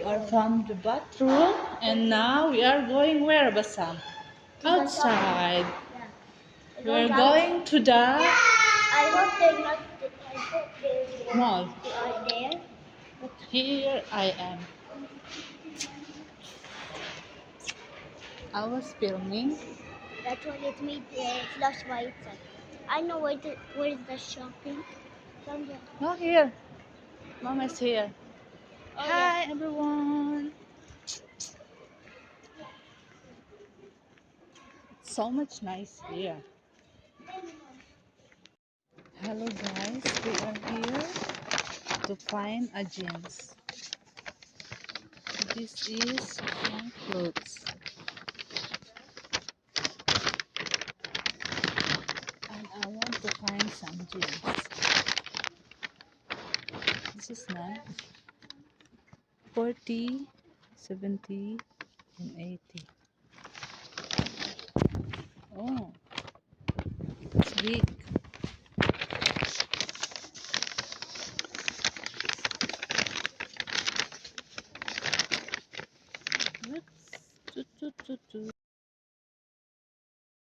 we are from the bathroom and now we are going where, Basam? Outside. Yeah. We are going to the I hope they're not. I hope mall. they are there. But Here I am. I was filming. that's why it made flash by itself. I know where is the shopping. Somewhere. Oh, here. Mama's here. Oh, Hi, yes. everyone. So much nice here. Hello, guys. We are here to find a jeans. This is my clothes. And I want to find some jeans. This is nice. 40, 70, and 80. Oh, it's big. Oops.